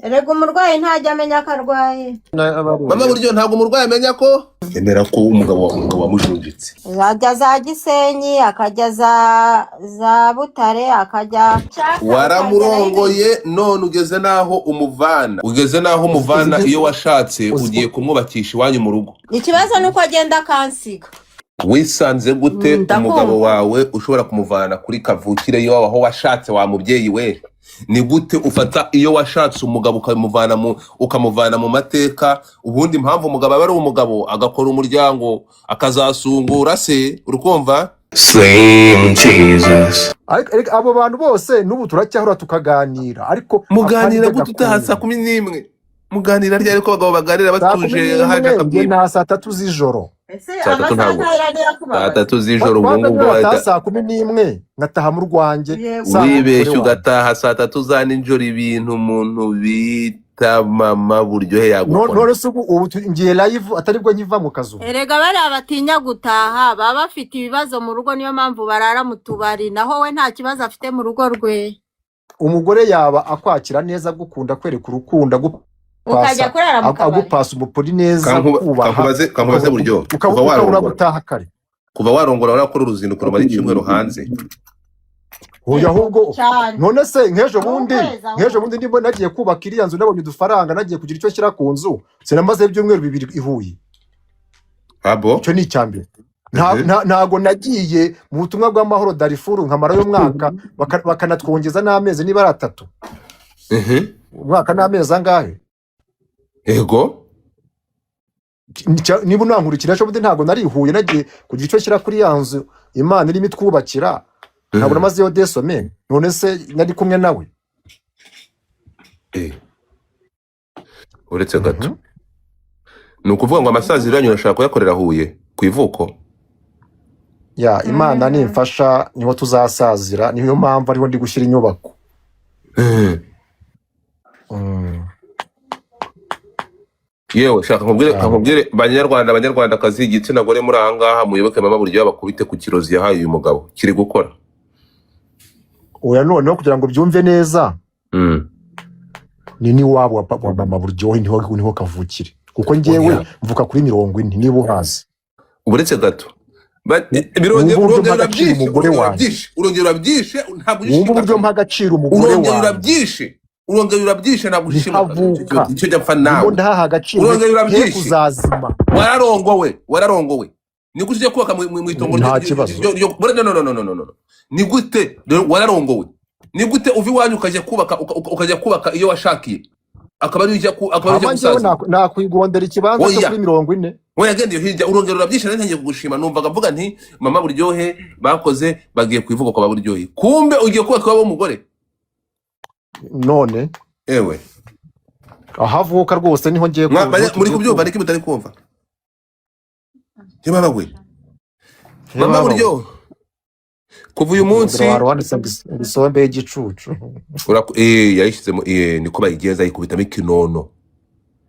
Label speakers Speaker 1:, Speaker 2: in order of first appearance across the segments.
Speaker 1: Erega umurwayi ntajya amenya ko arwaye.
Speaker 2: Mama buryo ntabwo umurwayi amenya ko emera ko umugabo wamujunjitse.
Speaker 1: Ajya za Gisenyi, akajya za Butare, akajya
Speaker 2: waramurongoye none ugeze naho umuvana iyo washatse ugiye kumwubakisha iwanyu mu rugo.
Speaker 1: Ikibazo nuko agenda akansiga.
Speaker 2: Wisanze gute umugabo wawe ushobora kumuvana kuri kavukire iyo aho washatse wa mubyeyi we? Ni gute ufata iyo washatse umugabo ukamuvana mu mateka? Ubundi impamvu umugabo aba ari umugabo agakora umuryango akazasungura se, urukumva?
Speaker 3: Slim Jesus.
Speaker 4: Abo bantu bose nubu turacyahora tukaganira, ariko
Speaker 2: muganira gute utaha saa 11? Muganira ryari ko abagabo baganira batuje haje
Speaker 4: akabwira na saa 3 z'ijoro.
Speaker 2: Saa 3 z'ijoro ubungubu
Speaker 4: saa 11 ngataha mu rwanje.
Speaker 2: Wibeshye ugataha saa 3 za nijoro, ibintu umuntu bita mama buryohe yagukora.
Speaker 4: None se ubu ngiye live ataribwo nkiva mu kazu.
Speaker 1: Erega bari abatinya gutaha baba bafite ibibazo mu rugo, niyo mpamvu barara mu tubari, naho we nta kibazo afite mu rugo rwe.
Speaker 4: Umugore yaba akwakira neza, gukunda, kwereka urukundo,
Speaker 1: ukajya kurara mu kabari,
Speaker 4: agupasa umupuri neza,
Speaker 2: kankubaze buryo
Speaker 4: kuva
Speaker 2: warongora urakora uruzinduko rumara icyumweru hanze.
Speaker 4: Oya ahubwo none se nk'ejo bundi ndimo nagiye kubaka iriya nzu, nabonye udufaranga, nagiye kugira icyo shyira ku nzu, sinamaze ibyumweru 2 ihuye.
Speaker 2: Abo
Speaker 4: icyo ni icyambere. Ntago nagiye mu butumwa bw'amahoro Darifuru nkamara y'umwaka bakanatwongeza n'amezi niba ari 3. Umwaka n'amezi angahe?
Speaker 2: Ego
Speaker 4: niba unankurikira ejo bundi ntago narihuye, nagiye kugira icyo shyira kuri ya nzu Imana irimo itwubakira, ntabwo namazeyo desome. None se nari kumwe nawe?
Speaker 2: Uretse gato ni ukuvuga ngo amasaziro yanyu urashaka kuyakorera Huye ku ivuko?
Speaker 4: Ya Imana nimfasha niho tuzasazira, niyo mpamvu ariho ndi gushyira inyubako.
Speaker 2: Yewe shaka nkubwire Banyarwandakazi, igitsina gore muri ahangaha muyoboke mama buryo bakubite ku kirozi yahaye uyu mugabo kiri gukora.
Speaker 4: Oya noneho kugira ngo byumve neza, ni wabo wa mama buryo niho kavukire, kuko ngewe mvuka kuri 40 niba uhazi.
Speaker 2: Uburetse gato urongera byishe ntabwo
Speaker 4: uburyo mpagaciro umugore wawe,
Speaker 2: urongera urabyishe ntabwo ushima icyo japfa nawe.
Speaker 4: Urongera urabyishe kuzazima.
Speaker 2: Wararongowe ni gute kubaka mu itongo
Speaker 4: no.
Speaker 2: Ni gute wararongowe? Ni gute uvi wanyu ukajya kubaka iyo washakiye akaba ari ujya gusaza?
Speaker 4: Nakwigondera ikibanza cyo kuri 40.
Speaker 2: Oya gende hirya urongera urabyishe, ntangiye kugushima, numvaga mvuga nti mama buryohe bakoze bagiye kwivuga kwa buryohe, kumbe ugiye kubaka wabo umugore.
Speaker 4: None
Speaker 2: ewe
Speaker 4: ahavuka rwose niho ngiye
Speaker 2: muri kubyumva niki mutari kumva? Mama we mama buryo kuva uyu munsi
Speaker 4: bisombe y'igicucu
Speaker 2: yayishyizemo niko bayigenza yikubitamo ikinono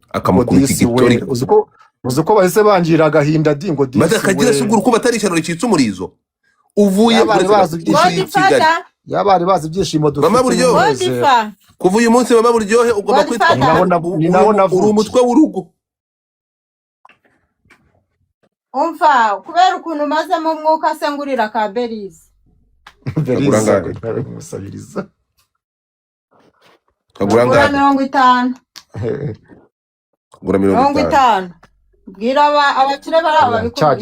Speaker 2: akamukubita igitori.
Speaker 4: Uzuko bahise bangira agahinda dingo disi
Speaker 2: maze akagira suguru kuba atari ishyano ricitse umurizo uvuye
Speaker 4: yabari bazi ibyishimo dufite.
Speaker 2: Mama buryo kuva uyu munsi mama buryohe ugomba kwitwa uri umutwe w'urugo.
Speaker 1: Umva kubera ukuntu maze mu mwuka se ngurira ka Berize.
Speaker 4: Musabiriza
Speaker 2: kagura
Speaker 1: 50.
Speaker 2: Gura 50.
Speaker 1: Bwira abakire bari ababikora.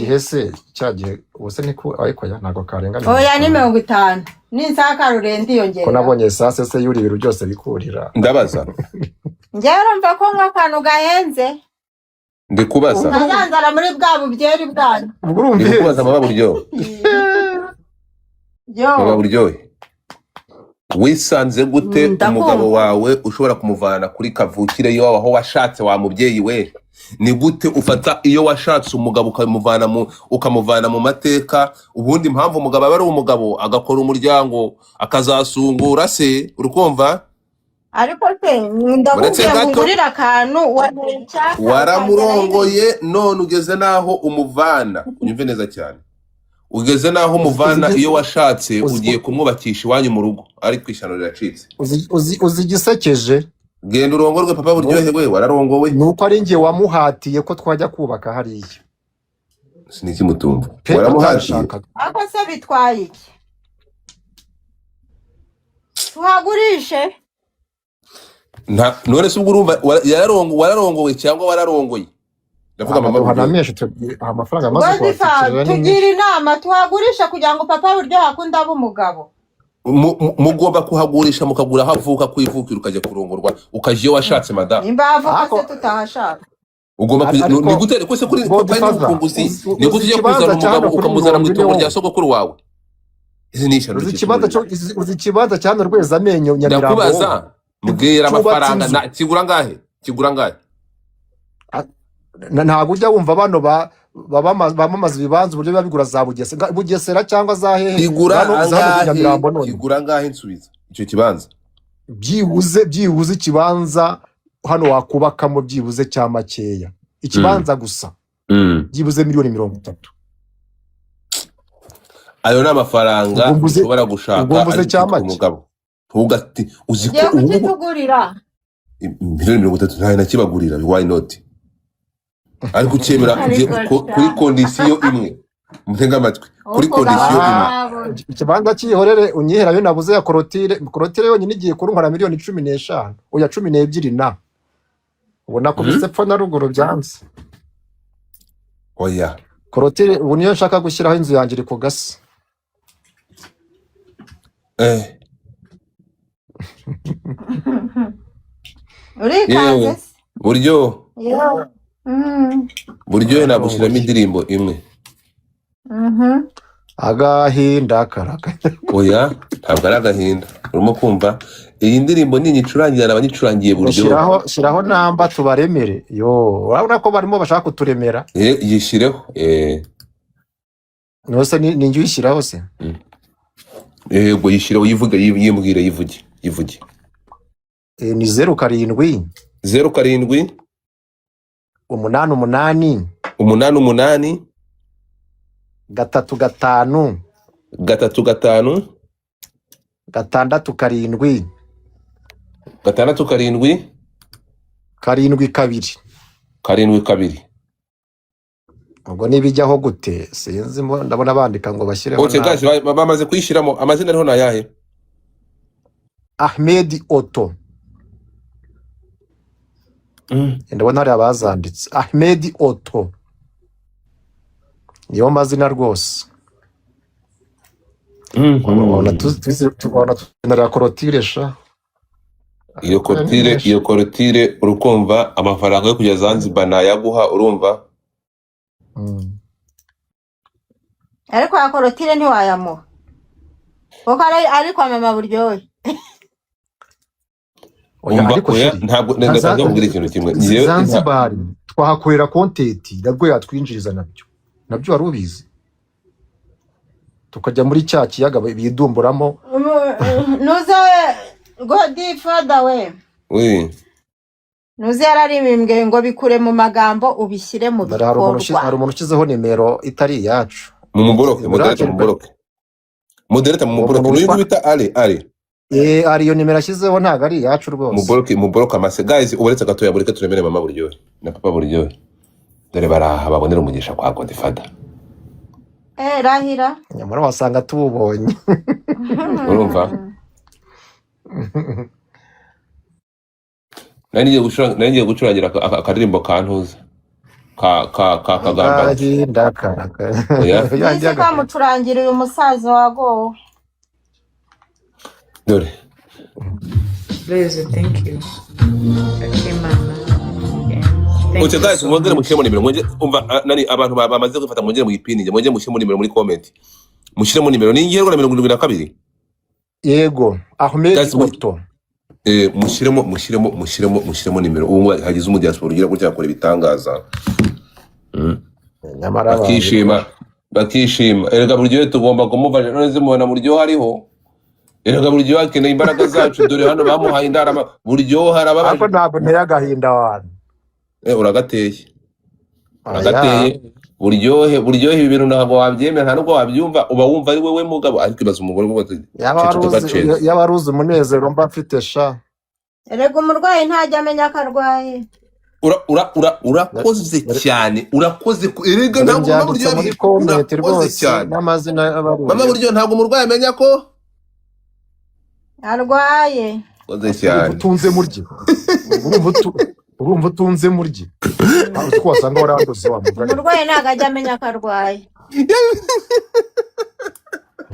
Speaker 4: Cyagihe ubuse niko ariko ya nago karengana.
Speaker 1: Oya ni 50. Ninsaka rurendi yongera.
Speaker 4: Ko nabonye sase se yuri ibiro byose bikurira.
Speaker 2: Ndabaza.
Speaker 1: Njyewe mva ko nk'akantu gahenze.
Speaker 2: Ndikubaza.
Speaker 1: Nzanzara muri bwa bubyeri bwanyu.
Speaker 2: Ndikubaza mama buryo. Mama buryo. Wisanze gute umugabo wawe ushobora kumuvana kuri kavukire iyo aho washatse wa mubyeyi we? Ni gute ufata iyo washatse umugabo ukamuvana mu mateka? Ubundi impamvu umugabo aba ari umugabo agakora umuryango akazasungura se, urukumva?
Speaker 1: Ariko se ndakubwiye ngurira akantu
Speaker 2: waramurongoye none ugeze naho umuvana. Unyumve neza cyane, ugeze naho umuvana iyo washatse ugiye kumwubakisha iwanyu mu rugo, ari kwishyano riracitse.
Speaker 4: Uzi gisekeje
Speaker 2: genda urongorwe papa buryohe we wararongowe
Speaker 4: nuko ari njye wamuhatiye ko twajya kubaka hariya
Speaker 2: siniki mutumva
Speaker 4: pe
Speaker 2: waramuhatiye
Speaker 4: atabishakaga.
Speaker 1: ako se bitwaye iki tuhagurishe
Speaker 2: none se ubwo urumva wararongowe cyangwa wararongoye ndavuga mama
Speaker 4: Amaduha na
Speaker 2: buryohe
Speaker 4: menshi amafaranga amaze
Speaker 1: Godifa
Speaker 4: kuhatikirira ni
Speaker 1: tugira
Speaker 4: menshi.
Speaker 1: inama tuhagurisha kugira ngo papa buryohe akunde abe umugabo
Speaker 2: mugomba kuhagurisha mukagura aho avuka kwivukira ukajya kurongorwa ukajya iyo washatse madamu
Speaker 1: nimba avuka
Speaker 4: Ariko
Speaker 1: se tutahashaka
Speaker 2: ugomba
Speaker 4: ariko
Speaker 2: ni gute kose kuri papa
Speaker 4: Godfather
Speaker 2: n'umukunguzi ni gute
Speaker 4: uzi
Speaker 2: ujya
Speaker 4: ikibanza
Speaker 2: kuzana
Speaker 4: cya hano
Speaker 2: umugabo
Speaker 4: kuri
Speaker 2: ukamuzana mu
Speaker 4: mirongo ine
Speaker 2: itongo rya
Speaker 4: wowe
Speaker 2: sogokuru wawe izi ni ishyano
Speaker 4: uzi
Speaker 2: ry'ikibazo
Speaker 4: ikibanza uzi ikibanza cya hano Rwezamenyo Nyamirambo wowe
Speaker 2: ndakubaza mbwira
Speaker 4: cyubatse
Speaker 2: amafaranga
Speaker 4: inzu
Speaker 2: kigura ngahe kigura ngahe
Speaker 4: ntabwo ujya wumva bano bamamaza ibibanza uburyo biba bigura za Bugesera cyangwa za hehe
Speaker 2: kigura
Speaker 4: za hano kuri
Speaker 2: angahe
Speaker 4: Nyamirambo none
Speaker 2: kigura ngahe nsubiza icyo kibanza
Speaker 4: byibuze ikibanza hano wakubakamo byibuze cya makeya ikibanza gusa byibuze miliyoni 30.
Speaker 2: ayo ni amafaranga ushobora gushaka
Speaker 4: ubwo mbuze
Speaker 2: ariko
Speaker 4: cya
Speaker 2: ukitwa
Speaker 4: make
Speaker 2: umugabo ntugati uzi ko
Speaker 1: ugiye
Speaker 2: ubu
Speaker 1: kukitugurira
Speaker 2: miliyoni 30 ntayo nakibagurira why not ariko ukemera
Speaker 1: ariko
Speaker 2: kuri kondisiyo imwe mutega amatwi kuri
Speaker 1: uko
Speaker 2: kondisiyo imwe
Speaker 1: gahabo
Speaker 4: ikibanza cyihorere unyihera yo nabuze ya korotire yonyine igiye kurunkora miliyoni 15 oya 12 na ubona ko bisepfo na ruguru byanze
Speaker 2: oya
Speaker 4: korotire ubu niyo nshaka gushyiraho inzu yanjye iri ku gasi
Speaker 1: urikanze
Speaker 2: yewe buryo
Speaker 1: yewe
Speaker 2: buryo nagushyiramo indirimbo imwe
Speaker 4: agahinda karaka
Speaker 2: oya ntabwo ari agahinda urimo kumva iyi ndirimbo ninyicurangirana abanyicurangiye buryo
Speaker 4: shyiraho namba tubaremere yo urabona ko barimo bashaka kuturemera
Speaker 2: yishyireho
Speaker 4: nose ni njye uyishyiraho se
Speaker 2: yego yishyireho yivuge yimbwire yivuge
Speaker 4: ni 07
Speaker 2: 07
Speaker 4: 8
Speaker 2: 8
Speaker 4: gatatu gatanu
Speaker 2: 3
Speaker 4: gatandatu karindwi
Speaker 2: 6
Speaker 4: karindwi kabiri
Speaker 2: 7
Speaker 4: ubwo nibijyaho gute sinzi ndabona bandika ngo bashyireho
Speaker 2: oke guys bamaze kuyishyiramo amazina ariho nayahe
Speaker 4: Ahmed Otto ndabona hari abazanditse Ahmed Otto niyo mazina rwose tubona tugendera korotire sha
Speaker 2: iyo korotire urukumva amafaranga yo kujya Zanzibar nayaguha urumva
Speaker 1: ariko ya korotire ntiwayamuha kuko ari kwa mama buryohe
Speaker 2: ntabwo ndashaka kugira ikintu kimwe
Speaker 4: Zanzibar twahakorera content nabwo yatwinjiriza nabyo wari ubizi tukajya muri cya kiyaga bidumburamo
Speaker 1: nuze Godfather we nuze yararimbwe ngo bikure mu magambo ubishyire mu bikorwa
Speaker 4: hari umuntu ushyizeho nimero itari iyacu
Speaker 2: mu muboroke moderate mu muboroke n'uyu bita ale
Speaker 4: ari iyo nimero ashyizeho ntabwo ari iyacu rwose
Speaker 2: muboroke amase guys uburetse gatoya bureke turemere mama buryohe na papa buryohe dore baraha babonera umugisha kwa Godfather
Speaker 1: rahira
Speaker 4: nyamara wasanga tububonye
Speaker 2: urumva ngiye gucurangira akaririmbo kantuza kagamba
Speaker 1: ese kamucurangira uyu musaza wagowe
Speaker 2: dore
Speaker 5: thank you okay mama
Speaker 2: oke guys mwongere mushyiremo nimero umva nani abantu bamaze gufata mwongere muyipininge mwongere mushyiremo nimero muri comment mushyiremo nimero ni ngerwa na 72
Speaker 4: yego Ahmed Otto
Speaker 2: mushyiremo nimero ubu hagize umudiaspora ugira gutya akora ibitangaza
Speaker 4: nyamara
Speaker 2: bakishima erega buryo tugomba kumufasha none zimubona buryo hariho erega buryo akeneye imbaraga zacu dore hano bamuhaye indarama buryo harababaje
Speaker 4: ariko ntabwo nteye agahinda wanyu
Speaker 2: uragateye buryohe ibi bintu ntabwo wabyemera nta nubwo wabyumva uba wumva ari wowe mugabo ariko ibaza umugore
Speaker 4: yaba ari uzi umunezero mba mfite sha
Speaker 1: erega umurwayi ntajya amenya ko arwaye.
Speaker 2: urakoze cyane, urakoze erega
Speaker 4: dore
Speaker 2: ntabwo mama buryo
Speaker 4: byanditse muri komenti
Speaker 2: urakoze
Speaker 4: rwose
Speaker 2: cyane
Speaker 4: n'amazina
Speaker 2: mama
Speaker 4: y'abaruye
Speaker 2: buryo ntabwo umurwayi amenya ko
Speaker 1: Arwaye.
Speaker 2: urakoze cyane
Speaker 4: utunze murye urumva utunze murye ntabwo ko wasanga waranduze wa mugani
Speaker 1: Umurwayi ntabwo ajya amenya ko arwaye.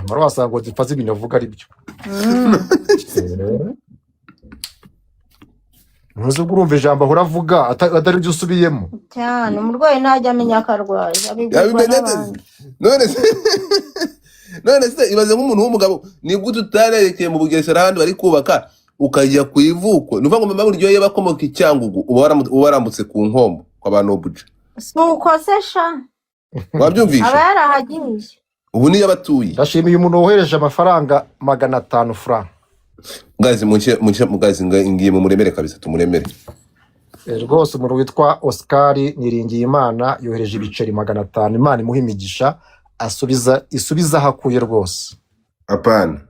Speaker 4: mara wasanga ngo zifaze ibintu avuga ari byo ntuzi ubwo urumva ijambo ahora avuga atari byo usubiyemo
Speaker 1: Cyane umurwayi ntajya amenya ko arwaye. Abibwirwa
Speaker 2: yabimenya
Speaker 1: n'abandi.
Speaker 2: none se ibaze nk'umuntu w'umugabo nibwo tutarerekeye mu Bugesera ahandi bari kubaka ukajya ku ivuko nuvuga ngo mama buryo ye bakomoka i Cyangugu uba warambutse ku nkombo kwa Banobuja
Speaker 1: Si uko se sha. Aba
Speaker 2: wabyumvisha
Speaker 1: yarahagiye.
Speaker 2: ubu niyo abatuye
Speaker 4: ndashimiye umuntu wohereje amafaranga 500 francs
Speaker 2: guys mugazi ngiye mu muremere kabisa tumuremere
Speaker 4: rwose umuntu witwa Oscar Niringiyimana yohereje ibiceri 500 Imana imuha imigisha isubiza hakuye rwose
Speaker 2: apana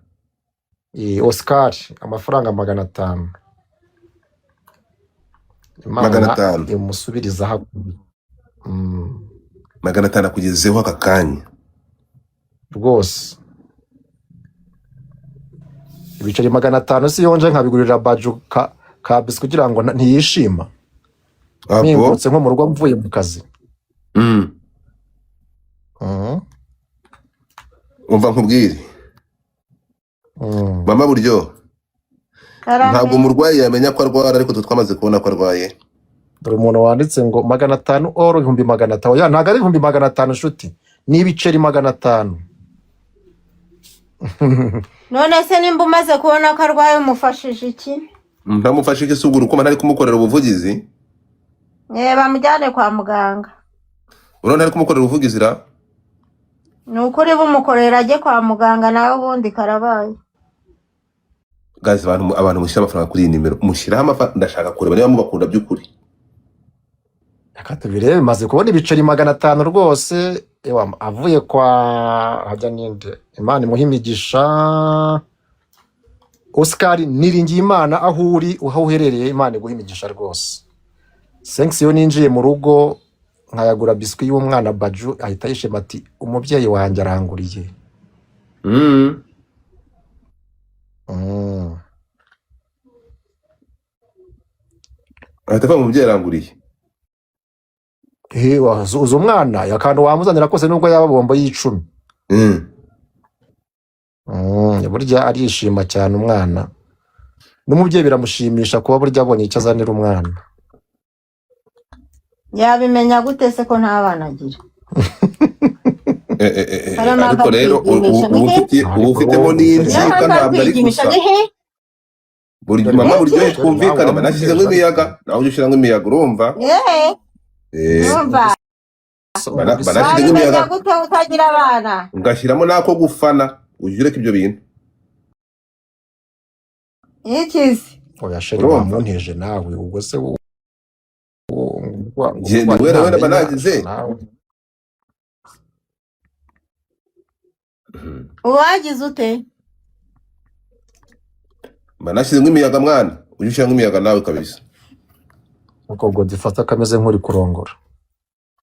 Speaker 4: Oscar amafaranga 500
Speaker 2: Magana atanu.
Speaker 4: Imana imusubiriza hakuye
Speaker 2: 500 akugezeho aka kanya
Speaker 4: rwose ibiceri 500 si yonje nkabigurira baju ka biswi kugira ngo ntiyishima nimbutse nko mu rugo mvuye mu kazi
Speaker 2: umva nkubwire mama buryo ntabwo umurwayi yamenya ko arwara ariko twamaze kubona ko arwaye
Speaker 4: dore umuntu wanditse ngo 500 oro 500 ya ntago ari 500 nshuti ni ibiceri 500
Speaker 1: None se nimba umaze kubona ko arwaye umufashije iki?
Speaker 2: ntamufashe igisuguru uko ntari kumukorera ubuvugizi
Speaker 1: Bamujyane kwa muganga.
Speaker 2: urabona ntari kumukorera ubuvugizi ra
Speaker 1: Ni ukuri bumukorera ajye kwa muganga nawe ubundi karabaye.
Speaker 2: guys abantu mushyira amafaranga kuri iyi nimero mushyiraho amafaranga ndashaka kureba niba mubakunda by'ukuri
Speaker 4: akatubire maze kubona ibiceri 500 rwose avuye kwa hajya ninde Imana imuha imigisha Oscar Niringiyimana aho uri uherereye Imana iguha imigisha rwose thanks yo ninjiye mu rugo nkayagura biswi y'umwana Baju ahita yishema ati umubyeyi wanjye aranguriye
Speaker 2: ahita umubyeyi aranguriye
Speaker 4: uzo umwana yakantu wamuzanira kose nubwo yaba bombo y'icumi burya arishima cyane umwana n'umubyeyi biramushimisha kuba burya abonye icyo azanira umwana
Speaker 1: Yabimenya gute se ko nta bana agira?
Speaker 2: ariko rero ubu ufitemo n'inzika ntabwo ari gusa mama buryo twumvikana banashyizemo imiyaga nawe ujya ushyiramo imiyaga urumva
Speaker 1: Urumva?
Speaker 2: banashyizemo imiyaga
Speaker 1: gute utagira abana?
Speaker 2: ugashyiramo n'ako gufana ujye ureka ibyo bintu
Speaker 1: Ikizi?
Speaker 4: oya sheri wamunteje nawe ubwo se
Speaker 2: wera banagize
Speaker 1: Uwagize ute?
Speaker 2: banashyizemo imiyaga mwana ujye ushyiramo imiyaga nawe kabisa
Speaker 4: uko ubwo difata kameze nk'uri kurongora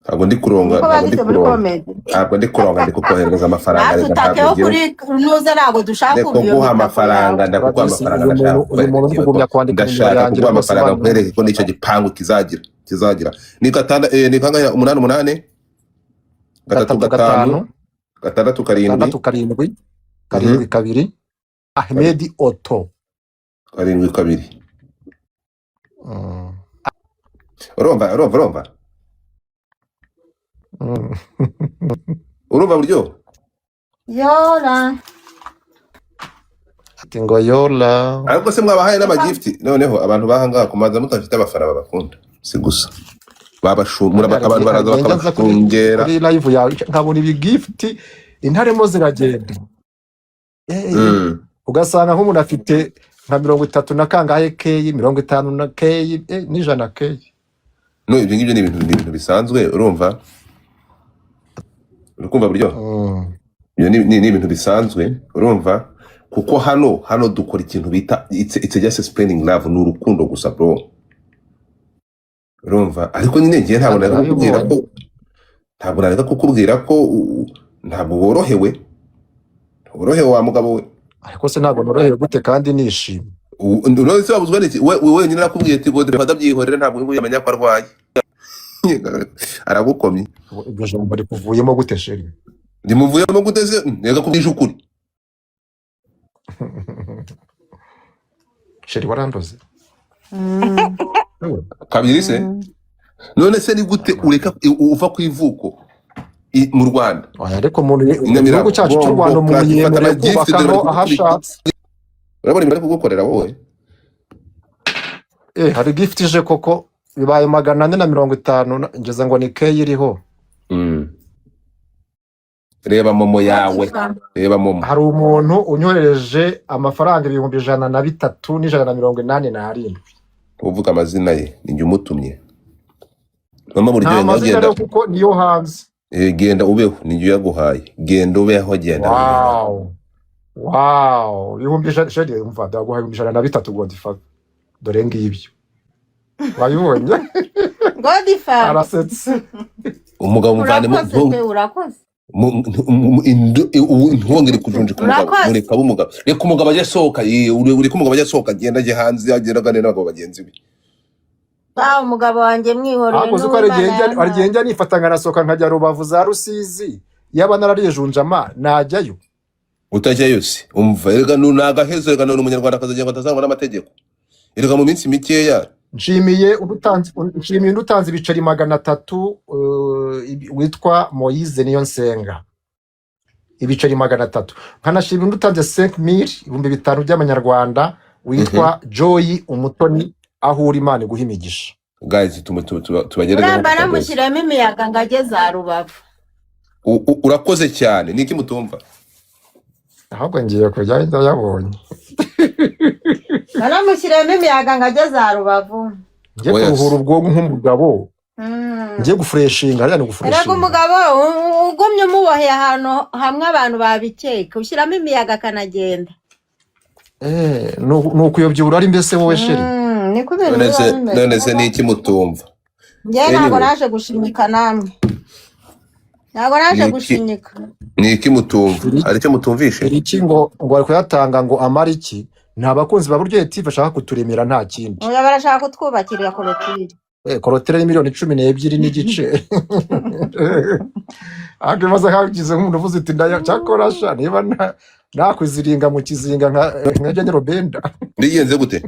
Speaker 2: ntabwo ndi kuronga ntabwo ndi kuronga ndi kukohereza amafaranga
Speaker 1: reka ntabwo kuri nuza ntabwo dushaka
Speaker 2: kuguha amafaranga ndakuguha amafaranga ndashaka kuguha amafaranga nkwereke ko n'icyo gipangu kizagira ni kangahe 88 3 5
Speaker 4: 6 7 Ahmed Otto
Speaker 2: 7 urumva urumva buryo
Speaker 1: Yola
Speaker 4: ati ngo yola
Speaker 2: ariko se mwabahaye n'amagifti noneho abantu bahanga kumaza mutafite abafana babakunda si gusa babashumura abantu baraza bakabashungera
Speaker 4: kuri live yawe nkabona ibi gift intaremo ziragenda ugasanga nk'umuntu afite nka 30 na kangahe keyi 50 na keyi n'ijana keyi
Speaker 2: no ibyo ngibyo ni ibintu bisanzwe urumva urukumva buryo ibyo ni ibintu bisanzwe urumva kuko hano dukora ikintu bita it's just spreading love, ni urukundo gusa bro, urumva. Ariko nyine ngiye ntabwo nareka kukubwira ko ntabwo worohewe wa mugabo we.
Speaker 4: ariko se ntabwo norohewe gute kandi nishimye?
Speaker 2: None se wabuzwa n'iki? Wewe nyine nakubwiye ati Godre fata byihorere, ntabwo yamenya ko arwaye. Aragukomye.
Speaker 4: Ibyo jambo rikuvuyemo gute sheri?
Speaker 2: Ndimuvuyemo gute se? Nega kubwisha ukuri.
Speaker 4: Sheri warandoze.
Speaker 2: Kabiri se? None se ni gute ureka uva ku ivuko mu Rwanda?
Speaker 4: Ariko umuntu igihugu cyacu cy'u Rwanda umuntu yemerewe kubakaho ahashatse.
Speaker 2: Urabona ibintu kugukorera wowe?
Speaker 4: Hari gift ije koko bibaye 450 ngeze ngo ni key iriho.
Speaker 2: Reba momo yawe, reba momo.
Speaker 4: Hari umuntu unyohereje amafaranga 3,387.
Speaker 2: Uvuga amazina ye, ni njye umutumye. Mama buri gihe
Speaker 4: ngagenda kuko niyo hanze.
Speaker 2: Genda ubeho, ni njye yaguhaye. Genda ubeho genda.
Speaker 4: Wow, ibihumbi sheri umva ndaguhaye 300 Godfather. Dore ngibyo. Wayibonye?
Speaker 1: Godfather.
Speaker 4: Arasetse.
Speaker 2: Umugabo muvane
Speaker 1: urakoze.
Speaker 2: Ntwongere kujunje kumugabo, mureka bumugabo. Reka umugabo ajye sohoka, uri kumugabo ajye sohoka agenda ajye hanze agenda gane n'abagabo bagenzi be.
Speaker 1: Umugabo wanjye mwihoreye.
Speaker 4: Ntabwo uko arigenda nifatanga nasohoka nkajya Rubavu za Rusizi, yaba nararijunjama najyayo.
Speaker 2: Utajyayo se umva, erega nagaheze, erega none umunyarwanda akazagira ngo atazangwa n'amategeko. Erega mu minsi mikeya
Speaker 4: nshimiye utanze ibiceri 300 witwa Moise niyo nsenga. Ibiceri 300. Nkanashimira utanze 5,000 by'amanyarwanda witwa Joy Umutoni aho uri Imana guhimigisha.
Speaker 2: Guys tubagereze.
Speaker 1: Uramba namushyiramo imiyaga ngageze za Rubavu.
Speaker 2: Urakoze cyane, niki mutumva?
Speaker 4: Ahubwo ngiye kujya ndayabonye.
Speaker 1: Baramushyiramo imiyaga ngageze za Rubavu.
Speaker 4: Ngiye kuruhura ubwonko nk'umugabo. Ngiye gufreshinga, ari gufreshinga.
Speaker 1: Erega umugabo ugumye umuboheye ahantu hamwe abantu babikeka, ushyiramo imiyaga kanagenda.
Speaker 4: Nukuyobyura ari mbese wowe sheri.
Speaker 2: None se niki mutumva?
Speaker 1: Ngiye ntabwo naje gushimika namwe. Ntabwo naje gushimika.
Speaker 2: Niki mutumva? Ari cyo mutumvishe?
Speaker 4: Iki ngo ari kuyatanga ngo amara iki? Nta bakunzi ba Buryo TV bashaka kuturemera nta kindi.
Speaker 1: Oya barashaka kutwubakira korotire.
Speaker 4: Korotire ni 12 n'igice. Akibaza kagize nk'umuntu uvuze ati ndaya cyakorasha niba nakwiziringa mu kizinga nka General Benda.
Speaker 2: Bigenze gute?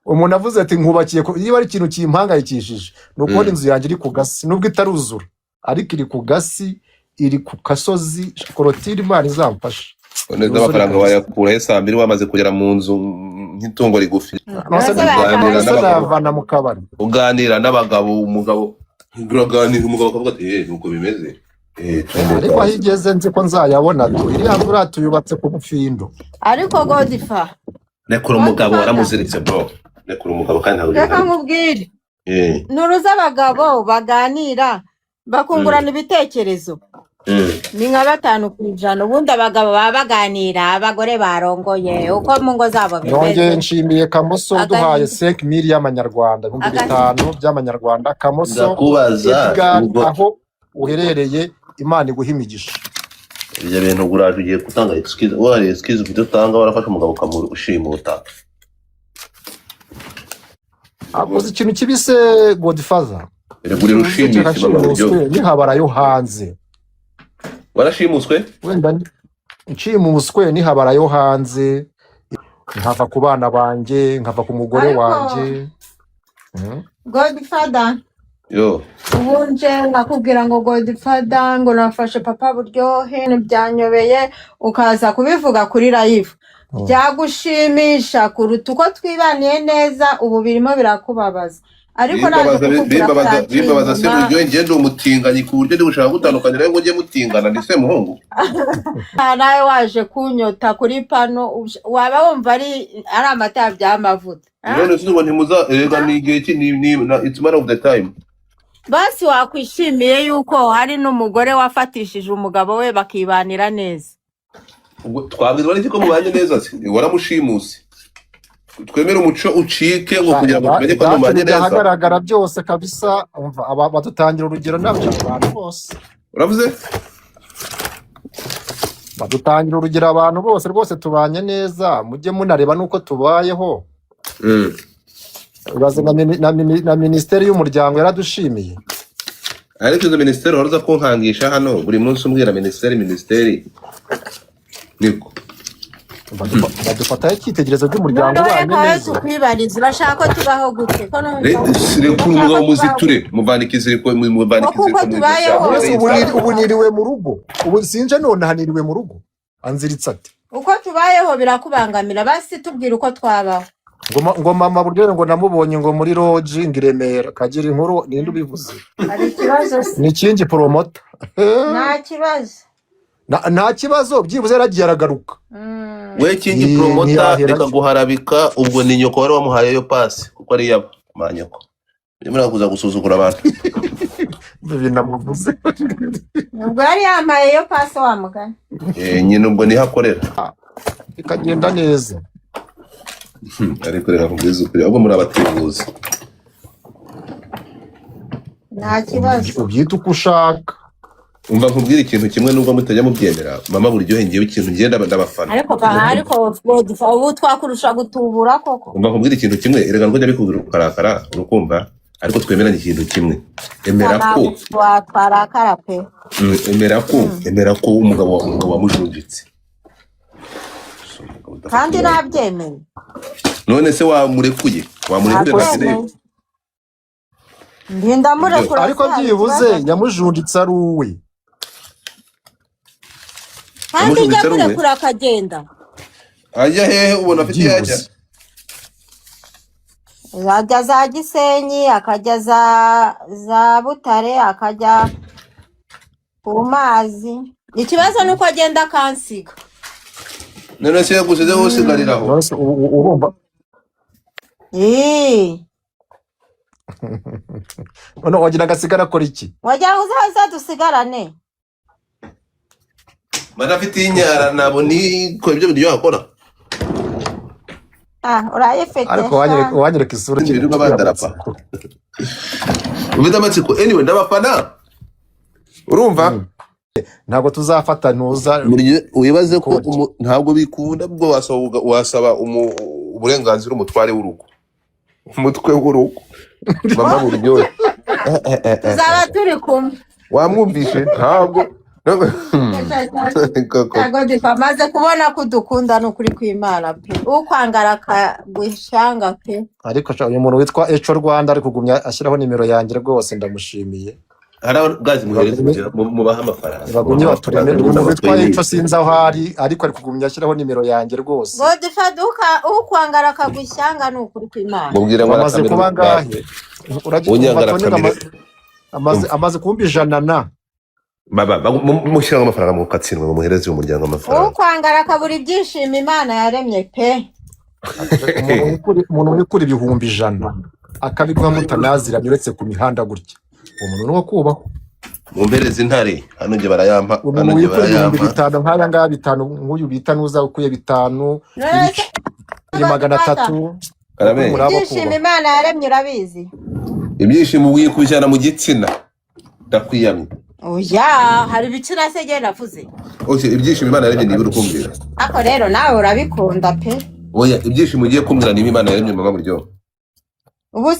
Speaker 4: Umuntu avuze ati nkubakiye niba ari ikintu kimpangayikishije nuko inzu yanjye iri ku gasi nubwo itaruzura ariko iri ku gasi, iri ku kasozi, korotire Imana izamfasha.
Speaker 2: Neza amafaranga wayakura saa 2 wamaze kugera mu nzu nk'itungo rigufi. Uganira n'abagabo, umugabo uraganira umugabo akavuga ati nuko bimeze.
Speaker 4: Ariko ahigeze nzi ko nzayabona tu iriya nzu tuyubatse ku bufindo.
Speaker 1: Ariko Godfather
Speaker 2: nekura umugabo waramuziritse bro. Nekura umugabo kandi ntabwo
Speaker 1: reka nkubwire. Nuruza abagabo baganira bakungurana ibitekerezo. Ni nka 5%. Ubundi abagabo baba baganira, abagore barongoye uko mu ngo zabo bimeze.
Speaker 4: Nongeye nshimiye Kamoso duhaye 5,000 y'amanyarwanda, 5,000 by'amanyarwanda. Kamoso
Speaker 2: kubaza
Speaker 4: aho uherereye Imana iguhimigisha.
Speaker 2: Ibyo bintu guraje ugiye gutanga excuse, wari excuse ufite utanga warafasha umugabo ukamushimuta.
Speaker 4: Akoze ikintu kibise Godfather.
Speaker 2: Regurira ushimisha
Speaker 4: buryo nihabarayo hanze.
Speaker 2: Warashimuswe?
Speaker 4: Wenda nshimuswe nihabarayo hanze. Nkava ku bana banjye, nkava ku mugore wanjye.
Speaker 1: Godfather.
Speaker 2: Yo.
Speaker 1: Ubunje nakubwira ngo Godfather ngo nafashe papa Buryohe n'ibyanyobeye ukaza kubivuga kuri live. Byagushimisha kuruta uko twibaniye neza ubu birimo birakubabaza. Ariko
Speaker 2: bibabaza se Buryohe ngende umutinganyi ku buryo ndigushaka gutandukanira ngo ngiye mutingana ndi se muhungu.
Speaker 1: Nawe waje kunyota kuri pano waba wumva ari amata by'amavuta.
Speaker 2: None se ngo ntimuza erega nigihe ki it's matter of the time.
Speaker 1: Basi wakwishimiye yuko hari n'umugore wafatishije umugabo we bakibanira neza.
Speaker 2: twabwirwa n'iki ko mubanye neza se waramushimuse twemere umuco ucike ngo kugira ngo tumenye ko mubanye neza
Speaker 4: byahagaragara byose kabisa umva badutangira urugero nabyo abantu bose
Speaker 2: uravuze
Speaker 4: badutangira urugero abantu bose rwose tubanye neza mujye munareba nuko tubayeho ibaze na minisiteri y'umuryango yaradushimiye
Speaker 2: ariko izo minisiteri waruza kunkangisha hano buri munsi umbwira minisiteri niko
Speaker 4: badufataho icyitegererezo cy'umuryango ubanye neza
Speaker 1: tukwibariza urashaka ko tubaho gute ko
Speaker 2: reka umugabo muziture muvanikize
Speaker 1: kuko tubayeho
Speaker 4: ubu niriwe mu rugo ubu sinje none haniriwe mu rugo anziritse ati
Speaker 1: uko tubayeho birakubangamira basi tubwira uko twabaho
Speaker 4: ngo mama buryo ngo namubonye ngo muri loji ngiremera kagira inkuru ninde ubivuze
Speaker 1: hari ikibazo
Speaker 4: ni kingi promota
Speaker 1: nta kibazo
Speaker 4: byibuze yaragiye aragaruka
Speaker 2: we kingi promota reka guharabika ubwo ni nyoko wari wamuhaye yo pasi kuko ari yabo manyoko nimara kuza gusuzugura abantu
Speaker 4: binamuvuze
Speaker 1: ubwo yari yamaye yo pasi wa mugani
Speaker 2: nyine ubwo niho akorera
Speaker 4: ikagenda neza
Speaker 2: ariko reka kubwiza ukuri ahubwo muri abateguzi
Speaker 1: nta kibazo
Speaker 4: ubyita uko ushaka
Speaker 2: umva nkubwira ikintu kimwe nubwo mutajya mubyemera mama buri gihe ngewe ikintu ngenda ndabafana
Speaker 1: ariko ubu twakurusha gutubura koko
Speaker 2: umva nkubwira ikintu kimwe erega ngo njya bikubwira ukarakara urukumva ariko twemeranye ikintu kimwe emera ko
Speaker 1: twarakara pe
Speaker 2: emera ko umugabo wamujunjitse
Speaker 1: kandi nabyemeye
Speaker 2: none se wamurekuye nasigaye
Speaker 1: ndamurekura
Speaker 4: ariko byibuze yamujunditse ari uwe
Speaker 1: kandi njya murekura akagenda
Speaker 2: ajya hehe ubona afite iyo ajya
Speaker 1: ajya za Gisenyi akajya za Butare akajya ku mazi ikibazo nuko agenda akansiga
Speaker 2: none se yagusize hose ugariraho
Speaker 4: urumva none wagira agasigara akora iki
Speaker 1: wagira ngo uzaza dusigarane
Speaker 2: afite inyara nabo ni ko ibyo biryo akora
Speaker 1: urayifite
Speaker 4: ariko wanyereka isura
Speaker 2: kiri badarapa ubida amatsiko anyway ndabafana urumva
Speaker 4: ntabwo tuzafata ntuza
Speaker 2: wibaze ko ntabwo bikunda bwo wasaba uburenganzira umutware w'urugo umutwe w'urugo mama buryo
Speaker 1: tuzaba turi kumwe
Speaker 2: wamwumvishe ntabwo
Speaker 1: maze kubona ko udukunda ni ukuri kw'Imana pe ukwangara akagwishanga pe
Speaker 4: ariko uyu muntu witwa Eco Rwanda ari kugumya ashyiraho nimero yanjye rwose ndamushimiye
Speaker 2: gazi mubaha amafaranga
Speaker 4: bagumye baturemera umuntu witwa Eco sinzi aho ari ariko ari kugumya ashyiraho nimero yanjye rwose
Speaker 1: Godfaduka ukwangara akagwishanga ni ukuri kw'Imana
Speaker 2: mubwira ngo
Speaker 4: amaze kuba ngahe amaze kumva 100 na
Speaker 2: mushyiraho amafaranga mu katsindwa ngo muhereze umuryango amafaranga
Speaker 1: ukwangara akabura ibyishimo Imana yaremye pe
Speaker 4: umuntu wikura 100,000 akabiguha mutanaziranye uretse ku mihanda gutya umuntu ni wo kubaho
Speaker 2: mumbereze intare hano nge barayampa
Speaker 4: hano nge barayampa 5 nk'aya ngaya 5 nk'uyu bita nuza ukuye 5 300
Speaker 1: ibyishimo Imana yaremye urabizi
Speaker 2: ibyishimo wikujyana mu gitsina ndakwiyamye
Speaker 1: oya hari ibicira se genda navuze
Speaker 2: ibyishimo Imana yaremye niba urukumbira
Speaker 1: ako rero nawe urabikunda pe
Speaker 2: oya ibyishimo ugiye kumvira niba Imana yaremye mama buryo